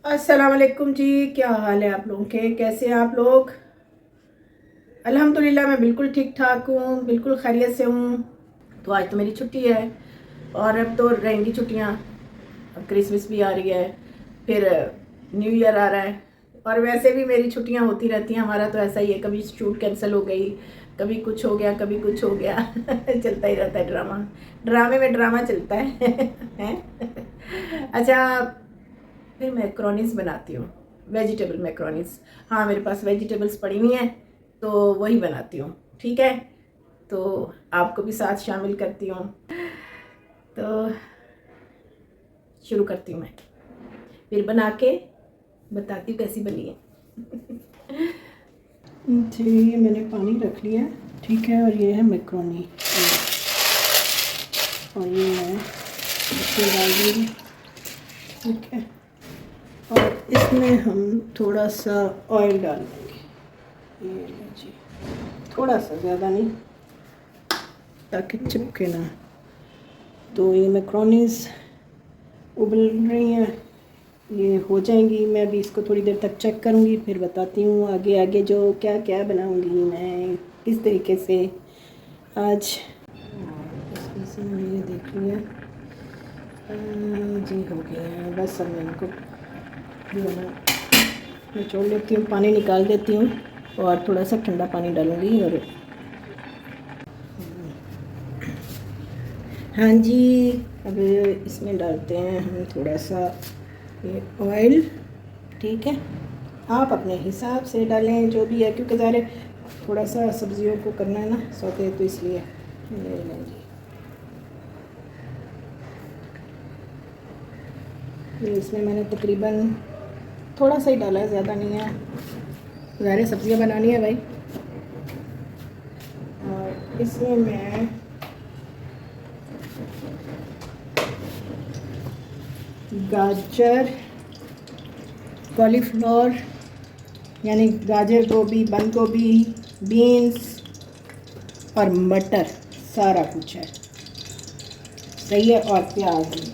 अस्सलाम वालेकुम जी। क्या हाल है आप लोगों के? कैसे हैं आप लोग? अल्हम्दुलिल्लाह मैं बिल्कुल ठीक ठाक हूँ, बिल्कुल खैरियत से हूँ। तो आज तो मेरी छुट्टी है और अब तो रहेंगी छुट्टियाँ। अब क्रिसमस भी आ रही है, फिर न्यू ईयर आ रहा है और वैसे भी मेरी छुट्टियाँ होती रहती हैं। हमारा तो ऐसा ही है, कभी शूट कैंसिल हो गई, कभी कुछ हो गया, कभी कुछ हो गया चलता ही रहता है ड्रामा। ड्रामे में ड्रामा चलता है हैं? अच्छा, फिर मैक्रोनीस बनाती हूँ, वेजिटेबल मैक्रोनीस। हाँ, मेरे पास वेजिटेबल्स पड़ी हुई हैं तो वही बनाती हूँ। ठीक है, तो आपको भी साथ शामिल करती हूँ। तो शुरू करती हूँ मैं, फिर बना के बताती हूँ कैसी बनी है जी, ये मैंने पानी रख लिया है, ठीक है। और ये है मैक्रोनी और ये मैं इसमें डाल दूँगी, ठीक है। और इसमें हम थोड़ा सा ऑयल डाल देंगे, ये जी, थोड़ा सा, ज़्यादा नहीं, ताकि चिपके ना। तो ये मैक्रोनीज उबल रही हैं, ये हो जाएंगी। मैं अभी इसको थोड़ी देर तक चेक करूँगी, फिर बताती हूँ आगे आगे जो क्या क्या बनाऊँगी मैं, किस तरीके से आज। इसमें मैंने ये देख लिया जी, हो गया है। बस अब मैं इनको निचोड़ लेती हूँ, पानी निकाल देती हूँ और थोड़ा सा ठंडा पानी डालूँगी। और हाँ जी, अब इसमें डालते हैं हम थोड़ा सा ये ऑयल, ठीक है। आप अपने हिसाब से डालें जो भी है, क्योंकि ज़ाहिर थोड़ा सा सब्जियों को करना है ना सौते, तो इसलिए ले लें जी। ये इसमें मैंने तकरीबन थोड़ा सा ही डाला है, ज़्यादा नहीं है। ज़ाहिर सब्जियां बनानी है भाई। और इसमें मैं गाजर, कॉलीफ्लावर यानी गाजर, गोभी, बंद गोभी, बीन्स और मटर, सारा कुछ है, सही है। और प्याज भी।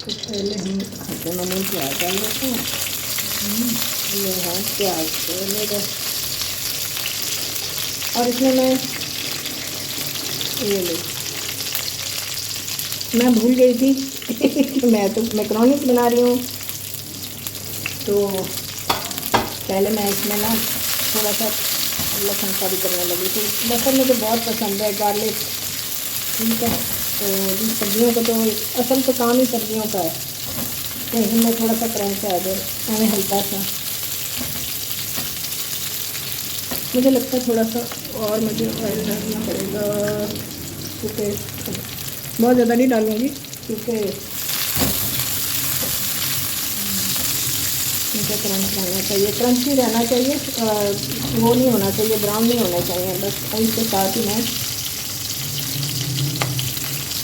तो पहले हम दोनों में प्याज डाल देते हैं। ये है प्याज तो मेरा। और इसमें मैं ये मैं भूल गई थी कि मैं तो मैक्रोनीस बना रही हूँ। तो पहले मैं इसमें ना थोड़ा सा लहसुन का भी करने लगी थी। लहसुन मुझे बहुत पसंद है, गार्लिक, ठीक है। तो इन सब्जियों को तो असल तो काम ही सब्जियों का है, तो इसमें थोड़ा सा क्रंच आ जाए, हमें हल्का सा, मुझे लगता है थोड़ा सा और मुझे ऑयल डालना पड़ेगा, क्योंकि बहुत ज़्यादा नहीं डालूँगी, क्योंकि मुझे क्रंच रहना चाहिए, क्रंच ही रहना चाहिए। वो नहीं होना चाहिए, ब्राउन नहीं होना चाहिए। बस इसके साथ ही मैं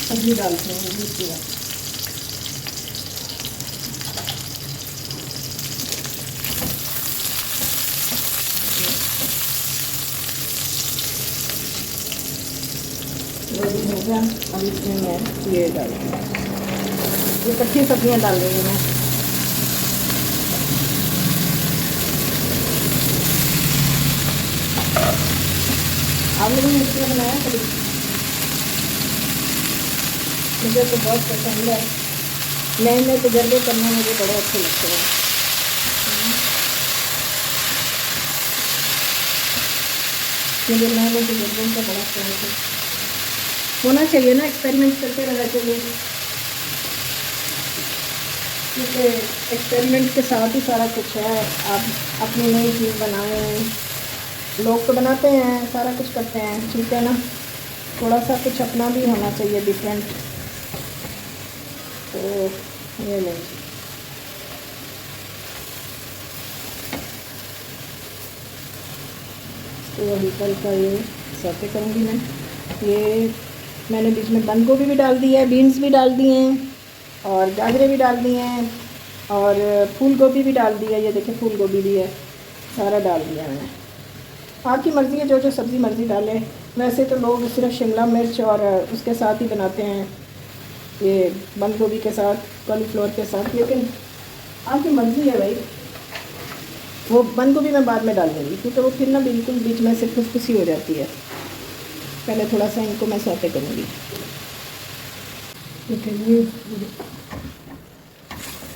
सब्जी डालती हूँ दूसरी बात। हो गया। अब इसमें मैं ये डाल दूँगी, ये इकट्ठी सब्जियाँ डाल दूँगी मैं। आप लोगों ने इसमें बनाया कभी? मुझे तो बहुत पसंद है, नए नए तजर्बे करना मुझे बड़े अच्छे लगते हैं। मुझे नए नए तजर्बों का बड़ा शौक है, होना चाहिए ना, एक्सपेरिमेंट करते रहना चाहिए, क्योंकि एक्सपेरिमेंट के साथ ही सारा कुछ है। आप अपनी नई चीज़ बनाएं, लोग तो बनाते हैं, सारा कुछ करते हैं, ठीक है ना। थोड़ा सा कुछ अपना भी होना चाहिए, डिफरेंट। तो ये लें, तो हल्का हल्का ये सौते करूँगी मैं। ये मैंने बीच में बंद गोभी भी डाल दी है, बीन्स भी डाल दिए हैं और गाजरें भी डाल दी हैं और फूल गोभी भी डाल दी है। ये देखिए फूल गोभी भी है, सारा डाल दिया मैंने। आपकी मर्ज़ी है, जो जो सब्ज़ी मर्ज़ी डालें। वैसे तो लोग सिर्फ शिमला मिर्च और उसके साथ ही बनाते हैं, ये बंद गोभी के साथ, कॉलीफ्लावर के साथ, लेकिन आपकी मर्ज़ी है भाई। वो बंद गोभी मैं बाद में डाल दूँगी क्योंकि वो फिर ना बिल्कुल बीच में से खुशखुशी हो जाती है। पहले थोड़ा सा इनको मैं सौते करूँगी। ठीक है जी।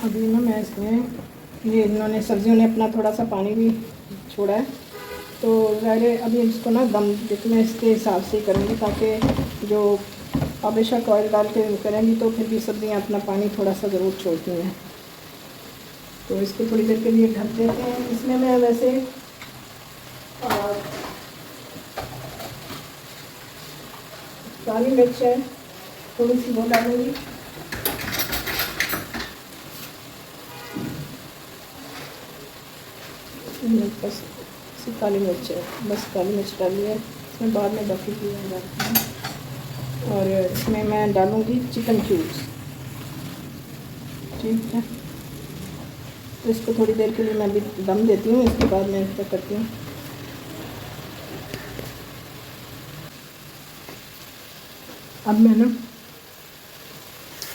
अभी ना मैं इसमें ये इन्होंने सब्जियों ने अपना थोड़ा सा पानी भी छोड़ा है, तो ज़ाहिर अभी इसको ना दम जितना इसके हिसाब से करूँगी, ताकि जो बेशक ऑयल डाल के करेंगी तो फिर भी सब्जियाँ अपना पानी थोड़ा सा ज़रूर छोड़ती हैं। तो इसको थोड़ी देर के लिए ढक देते हैं। इसमें मैं वैसे काली मिर्च है थोड़ी सी वो डालूँगी, बस काली मिर्च है, बस काली मिर्च डाली है। इसमें बाद में बाकी चीज़ें डालती हूँ। और इसमें मैं डालूँगी चिकन क्यूब्स। ठीक है, तो इसको थोड़ी देर के लिए मैं भी दम देती हूँ, इसके बाद मैं इसका करती हूँ। अब मैं ना,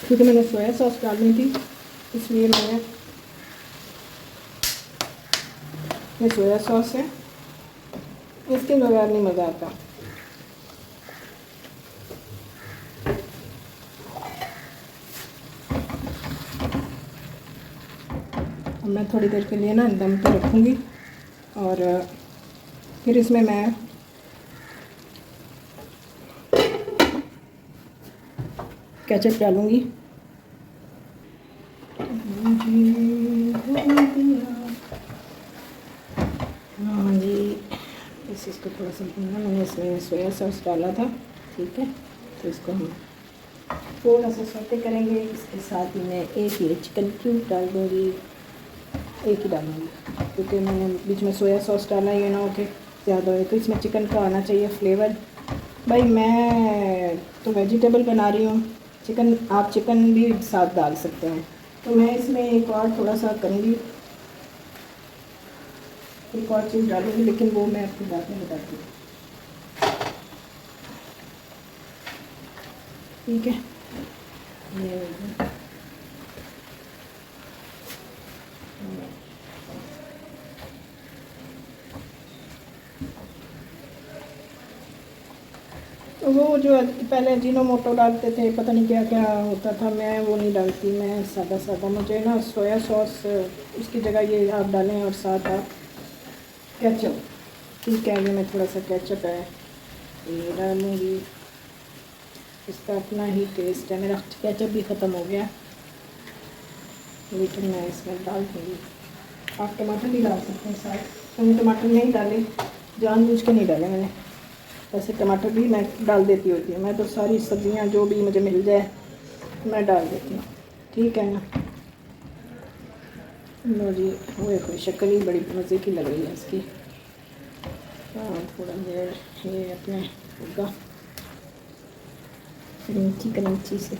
क्योंकि मैंने सोया सॉस डालनी थी इसलिए मैंने ये सोया सॉस है, इसके बगैर नहीं मज़ा आता। अब मैं थोड़ी देर के लिए ना दम पे रखूँगी और फिर इसमें मैं केचप डालूँगी। हाँ जी, इसको थोड़ा सा भूनना, मैंने इसमें सोया सॉस डाला था। ठीक है, तो इसको हम थोड़ा सा सौते करेंगे। इसके साथ ही मैं एक ये चिकन क्यूब डाल दूँगी, एक ही डालूँगी क्योंकि मैंने बीच में सोया सॉस डाला, ये ना हो कि ज़्यादा हो। तो इसमें चिकन का आना चाहिए फ्लेवर। भाई मैं तो वेजिटेबल बना रही हूँ, आप चिकन भी साथ डाल सकते हैं। तो मैं इसमें एक और थोड़ा सा करूँगी, एक और चीज़ डालूँगी, लेकिन वो मैं आपको बाद में बताती हूँ। ठीक है, तो वो जो पहले अजीनोमोटो डालते थे, पता नहीं क्या क्या होता था, मैं वो नहीं डालती। मैं सादा सादा, मुझे ना सोया सॉस उसकी जगह ये आप डालें और साथ आप केचप। ठीक है, ये मैं थोड़ा सा केचप है ये डालूँगी, इसका अपना ही टेस्ट है। मेरा केचप भी ख़त्म हो गया, लेकिन मैं इसमें डाल दूँगी। आप टमाटर भी डाल सकते हैं साथ। मैंने टमाटर नहीं डाले, जानबूझ के नहीं डाले मैंने, वैसे टमाटर भी मैं डाल देती होती हूँ। मैं तो सारी सब्जियाँ जो भी मुझे मिल जाए मैं डाल देती हूँ। ठीक है ना। लो जी, वो कोई शक्ल ही बड़ी मज़े की लग रही है इसकी। हाँ, थोड़ा देर ये अपने होगा क्रंची क्रंची से।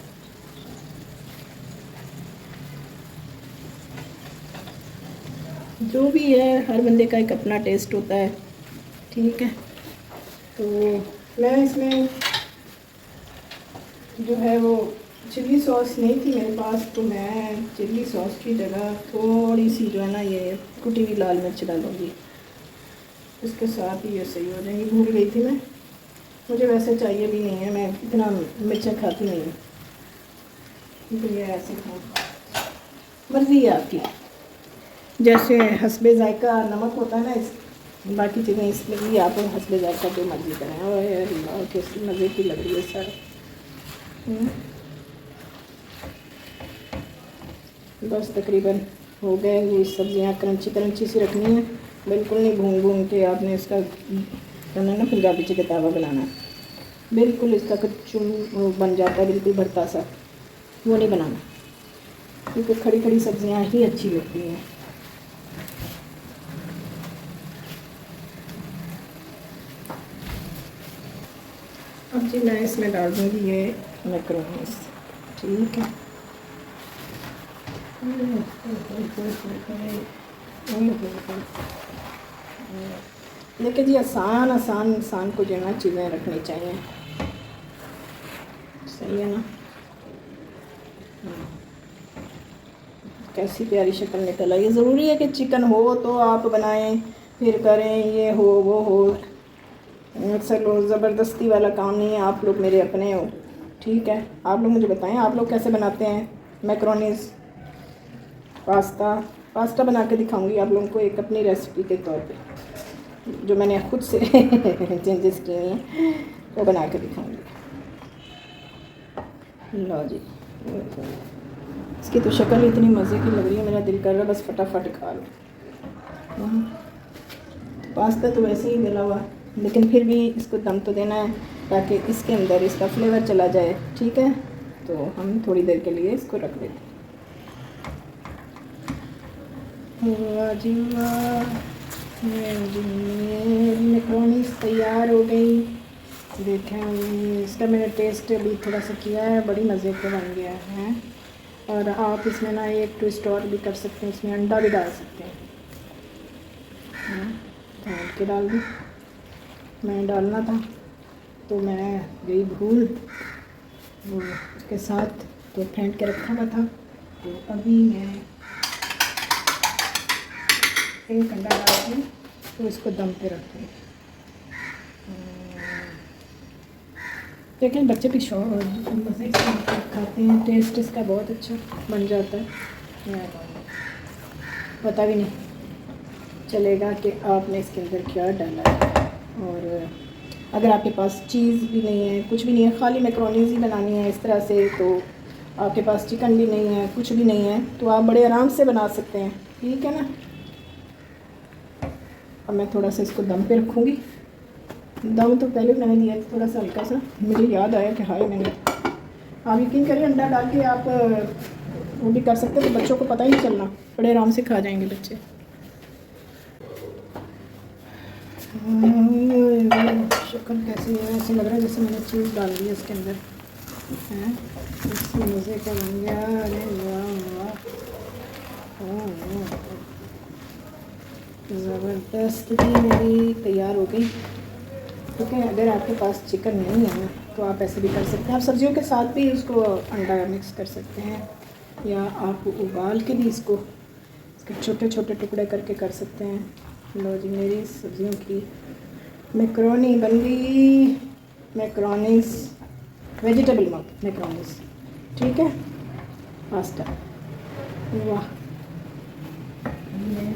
जो भी है, हर बंदे का एक अपना टेस्ट होता है। ठीक है, तो मैं इसमें जो है वो चिल्ली सॉस नहीं थी मेरे पास, तो मैं चिल्ली सॉस की जगह थोड़ी सी जो है ना ये कुटी हुई लाल मिर्च डालूँगी। इसके साथ ही ये सही हो जाएंगी। भूल गई थी मैं, मुझे वैसे चाहिए भी नहीं है, मैं इतना मिर्चें खाती नहीं हूँ, लेकिन ये ऐसे खाऊँ, मर्ज़ी है आपकी। जैसे हस्बे जायका नमक होता है ना, इस बाकी चीज़ें इसमें भी आप हस्बे जायका जो मर्ज़ी करें। और कैसी मज़े की लग रही है सर। बस तकरीबन हो गए। ये सब्ज़ियाँ क्रंची क्रंची सी रखनी है, बिल्कुल नहीं भून भून के आपने इसका करना ना पंजाबी चिकतावा बनाना, बिल्कुल इसका कच्चू बन जाता है, बिल्कुल भरता सा, वो नहीं बनाना, क्योंकि खड़ी खड़ी सब्ज़ियाँ ही अच्छी लगती हैं। अब जी मैं इसमें डाल दूँगी ये मैक्रोनीस। ठीक है, देखिए जी, आसान आसान इंसान को जो है ना चीज़ें रखनी चाहिए। सही है ना। कैसी प्यारी शक्ल निकल आई। ये ज़रूरी है कि चिकन हो तो आप बनाएं, फिर करें, ये हो वो हो। अक्सर लोग ज़बरदस्ती वाला काम नहीं है, आप लोग मेरे अपने हो, ठीक है। आप लोग मुझे बताएं आप लोग कैसे बनाते हैं मैक्रोनीज़, पास्ता बना के दिखाऊंगी आप लोगों को एक अपनी रेसिपी के तौर पे, जो मैंने खुद से चेंजेस किए हैं वो बना के दिखाऊंगी। लो जी, इसकी तो शक्ल इतनी मज़े की लग रही है, मेरा दिल कर रहा है बस फटाफट खा लो। पास्ता तो वैसे ही गला हुआ, लेकिन फिर भी इसको दम तो देना है ताकि इसके अंदर इसका फ्लेवर चला जाए, ठीक है। तो हम थोड़ी देर के लिए इसको रख देते हैं। वाह जी वाह, मैक्रोनीज़ तैयार हो गई। देखें इसका मैंने टेस्ट अभी थोड़ा सा किया है, बड़ी मज़े का बन गया है। और आप इसमें ना एक ट्विस्ट और भी कर सकते हैं, इसमें अंडा भी डाल सकते हैं। फेंट के डाल दूँ, मैं डालना था तो मैं गई भूल, वो उसके साथ तो फेंट के रखा हुआ था। तो अभी मैं एक अंडा डाल दूँ तो इसको दम पे रख दूँ। लेकिन बच्चे भी मज़े से खाते हैं, टेस्ट इसका बहुत अच्छा बन जाता है, पता भी नहीं चलेगा कि आपने इसके अंदर क्या डाला है। और अगर आपके पास चीज़ भी नहीं है, कुछ भी नहीं है, खाली मैक्रोनीज़ ही बनानी है इस तरह से, तो आपके पास चिकन भी नहीं है, कुछ भी नहीं है, तो आप बड़े आराम से बना सकते हैं, ठीक है ना। अब मैं थोड़ा सा इसको दम पे रखूँगी। दम तो पहले मैंने दिया था थोड़ा सा हल्का सा, मुझे याद आया कि हाय मैंने, आप यकीन करिए अंडा डाल के आप वो भी कर सकते हैं, तो बच्चों को पता ही नहीं चलना, बड़े आराम से खा जाएंगे बच्चे। शक्ल कैसी है, ऐसे लग रहा है जैसे मैंने चीज़ डाल दी है इसके अंदर, हैं इसमें मज़े का बन गया। अरे वाह वाह, ज़बरदस्त भी मेरी तैयार हो गई। ठीक है, अगर आपके पास चिकन नहीं है ना तो आप ऐसे भी कर सकते हैं, आप सब्जियों के साथ भी उसको अंडा मिक्स कर सकते हैं, या आप उबाल के भी इसको इसके छोटे छोटे टुकड़े करके कर सकते हैं। लो जी, मेरी सब्जियों की मैक्रोनी बन गई, मैक्रोनीज़ वेजिटेबल मैक्रोनीज़, ठीक है, पास्ता। वाह, मैं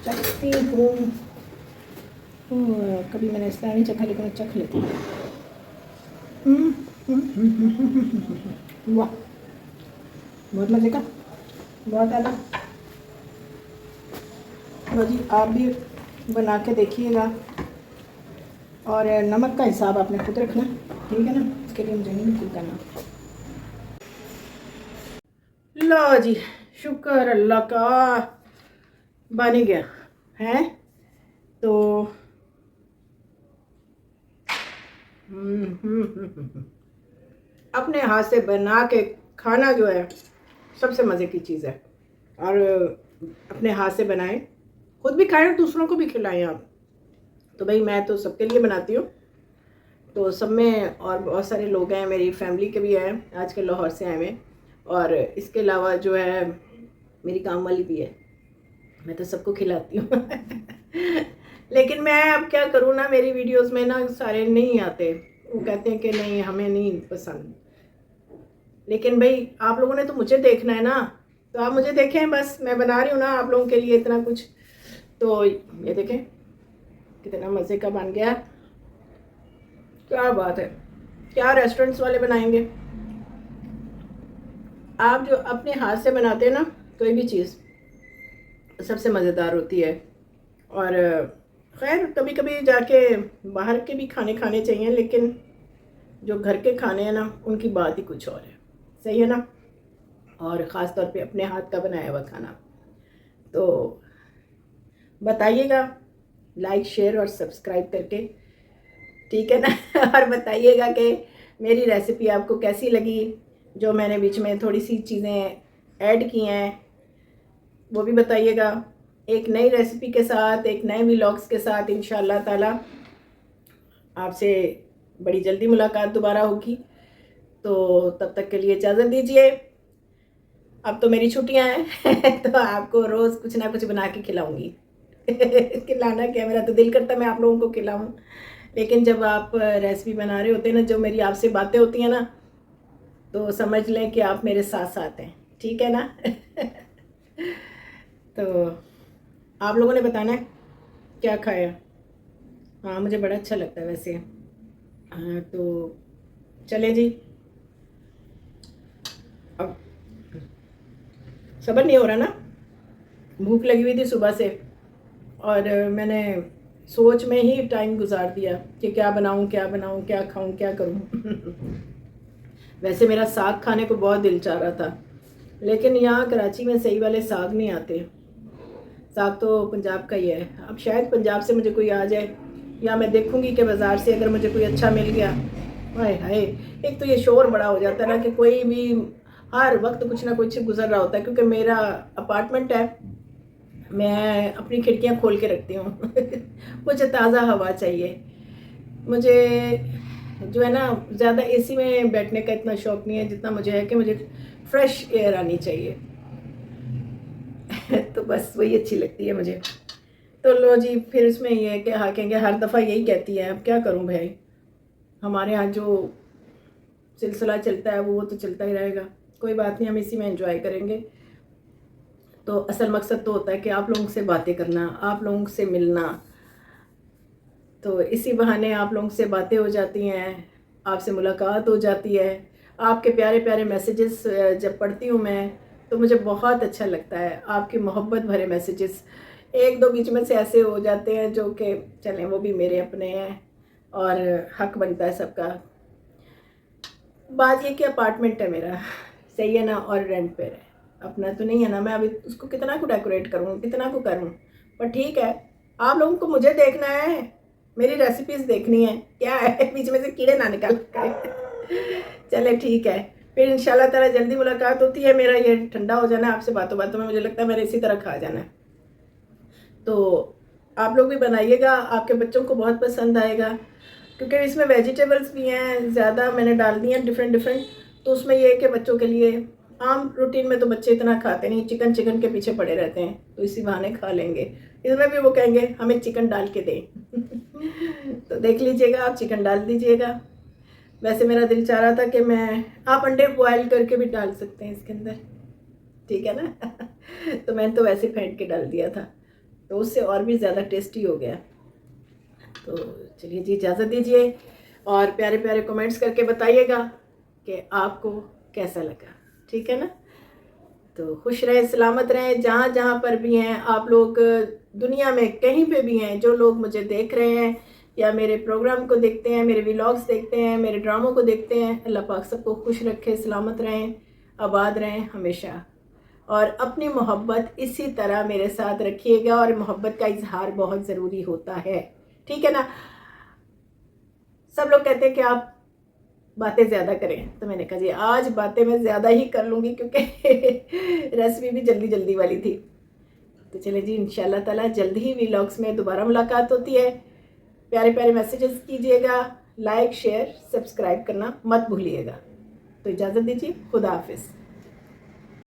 चखती हूँ, कभी मैंने इस तरह नहीं चखा, लेकिन चख लेती हूँ। वाह, बहुत मज़े का, बहुत आला। तो जी आप भी बना के देखिएगा, और नमक का हिसाब आपने खुद रखना, ठीक है ना, इसके लिए मुझे नहीं बिल्कुल करना। लो जी, शुक्र अल्लाह का बन गया है। तो अपने हाथ से बना के खाना जो है सबसे मज़े की चीज़ है, और अपने हाथ से बनाएं, खुद भी खाएं, दूसरों को भी खिलाएं आप। तो भाई मैं तो सबके लिए बनाती हूँ, तो सब में और बहुत सारे लोग हैं, मेरी फैमिली के भी हैं, आजकल लाहौर से आए हुए, और इसके अलावा जो है मेरी काम वाली भी है, मैं तो सबको खिलाती हूँ। लेकिन मैं अब क्या करूँ ना, मेरी वीडियोस में ना सारे नहीं आते, वो कहते हैं कि नहीं हमें नहीं पसंद। लेकिन भाई आप लोगों ने तो मुझे देखना है ना, तो आप मुझे देखें, बस मैं बना रही हूँ ना आप लोगों के लिए इतना कुछ। तो ये देखें कितना मज़े का बन गया, क्या बात है, क्या रेस्टोरेंट्स वाले बनाएंगे। आप जो अपने हाथ से बनाते हैं ना कोई भी चीज़, सबसे मज़ेदार होती है। और खैर कभी कभी जाके बाहर के भी खाने खाने चाहिए, लेकिन जो घर के खाने हैं ना उनकी बात ही कुछ और है, सही है ना। और ख़ास तौर पे अपने हाथ का बनाया हुआ खाना। तो बताइएगा लाइक शेयर और सब्सक्राइब करके, ठीक है ना। और बताइएगा कि मेरी रेसिपी आपको कैसी लगी, जो मैंने बीच में थोड़ी सी चीज़ें ऐड की हैं वो भी बताइएगा। एक नई रेसिपी के साथ, एक नए व्लॉग्स के साथ इंशाअल्लाह ताला आपसे बड़ी जल्दी मुलाकात दोबारा होगी। तो तब तक के लिए इजाज़त दीजिए। अब तो मेरी छुट्टियां हैं तो आपको रोज़ कुछ ना कुछ बना के खिलाऊंगी। खिलाना क्या, मेरा तो दिल करता है मैं आप लोगों को खिलाऊं, लेकिन जब आप रेसिपी बना रहे होते हैं ना, जो मेरी आपसे बातें होती हैं ना, तो समझ लें कि आप मेरे साथ साथ हैं, ठीक है ना। तो आप लोगों ने बताना है क्या खाया। हाँ, मुझे बड़ा अच्छा लगता है वैसे। हाँ तो चले जी, अब सब्र नहीं हो रहा ना, भूख लगी हुई थी सुबह से, और मैंने सोच में ही टाइम गुजार दिया कि क्या बनाऊं क्या बनाऊं, क्या खाऊं क्या करूं। वैसे मेरा साग खाने को बहुत दिल चाह रहा था, लेकिन यहाँ कराची में सही वाले साग नहीं आते। साग तो पंजाब का ही है, अब शायद पंजाब से मुझे कोई आ जाए, या मैं देखूंगी कि बाज़ार से अगर मुझे कोई अच्छा मिल गया। हाय हाय, एक तो ये शोर बड़ा हो जाता है ना कि कोई भी हर वक्त कुछ ना कुछ गुजर रहा होता है, क्योंकि मेरा अपार्टमेंट है, मैं अपनी खिड़कियां खोल के रखती हूँ। मुझे ताज़ा हवा चाहिए। मुझे जो है ना, ज़्यादा एसी में बैठने का इतना शौक नहीं है जितना मुझे है कि मुझे फ्रेश एयर आनी चाहिए। तो बस वही अच्छी लगती है मुझे। तो लो जी, फिर उसमें ये है कि हाँ कहेंगे हर दफ़ा यही कहती है, अब क्या करूँ भाई, हमारे यहाँ जो सिलसिला चलता है वो तो चलता ही रहेगा। कोई बात नहीं, हम इसी में एंजॉय करेंगे। तो असल मकसद तो होता है कि आप लोगों से बातें करना, आप लोगों से मिलना, तो इसी बहाने आप लोगों से बातें हो जाती हैं, आपसे मुलाकात हो जाती है। आपके प्यारे प्यारे मैसेजेस जब पढ़ती हूँ मैं, तो मुझे बहुत अच्छा लगता है। आपकी मोहब्बत भरे मैसेजेस, एक दो बीच में से ऐसे हो जाते हैं जो कि चलें वो भी मेरे अपने हैं, और हक बनता है सबका। बात ये कि अपार्टमेंट है मेरा, सही है ना, और रेंट पे है, अपना तो नहीं है ना। मैं अभी उसको कितना को डेकोरेट करूँ, कितना को करूँ, पर ठीक है, आप लोगों को मुझे देखना है, मेरी रेसिपीज़ देखनी है, क्या है बीच में से कीड़े ना निकल के। चले ठीक है, फिर इंशाल्लाह ताला जल्दी मुलाकात होती है। मेरा ये ठंडा हो जाना है आपसे बातों बातों में, मुझे लगता है मैंने इसी तरह खा जाना है। तो आप लोग भी बनाइएगा, आपके बच्चों को बहुत पसंद आएगा, क्योंकि इसमें वेजिटेबल्स भी हैं, ज़्यादा मैंने डाल दी हैं डिफरेंट डिफरेंट। तो उसमें ये है कि बच्चों के लिए, आम रूटीन में तो बच्चे इतना खाते नहीं, चिकन चिकन के पीछे पड़े रहते हैं, तो इसी बहाने खा लेंगे। इसमें भी वो कहेंगे हमें चिकन डाल के दें। तो देख लीजिएगा, आप चिकन डाल दीजिएगा। वैसे मेरा दिल चाह रहा था कि आप अंडे बॉयल करके भी डाल सकते हैं इसके अंदर, ठीक है ना। तो मैंने तो वैसे फेंट के डाल दिया था, तो उससे और भी ज़्यादा टेस्टी हो गया। तो चलिए जी, इजाज़त दीजिए, और प्यारे प्यारे कमेंट्स करके बताइएगा कि आपको कैसा लगा, ठीक है ना। तो खुश रहें, सलामत रहें, जहाँ जहाँ पर भी हैं आप लोग, दुनिया में कहीं पे भी हैं, जो लोग मुझे देख रहे हैं या मेरे प्रोग्राम को देखते हैं, मेरे व्लॉग्स देखते हैं, मेरे ड्रामों को देखते हैं, अल्लाह पाक सबको खुश रखे, सलामत रहें, आबाद रहें हमेशा। और अपनी मोहब्बत इसी तरह मेरे साथ रखिएगा, और मोहब्बत का इजहार बहुत ज़रूरी होता है, ठीक है ना। सब लोग कहते हैं कि आप बातें ज़्यादा करें, तो मैंने कहा जी आज बातें मैं ज़्यादा ही कर लूँगी, क्योंकि रेसिपी भी जल्दी जल्दी वाली थी। तो चले जी, इंशाल्लाह ताला जल्दी ही व्लॉग्स में दोबारा मुलाकात होती है। प्यारे प्यारे मैसेजेस कीजिएगा, लाइक शेयर सब्सक्राइब करना मत भूलिएगा। तो इजाज़त दीजिए, खुदा हाफिज़।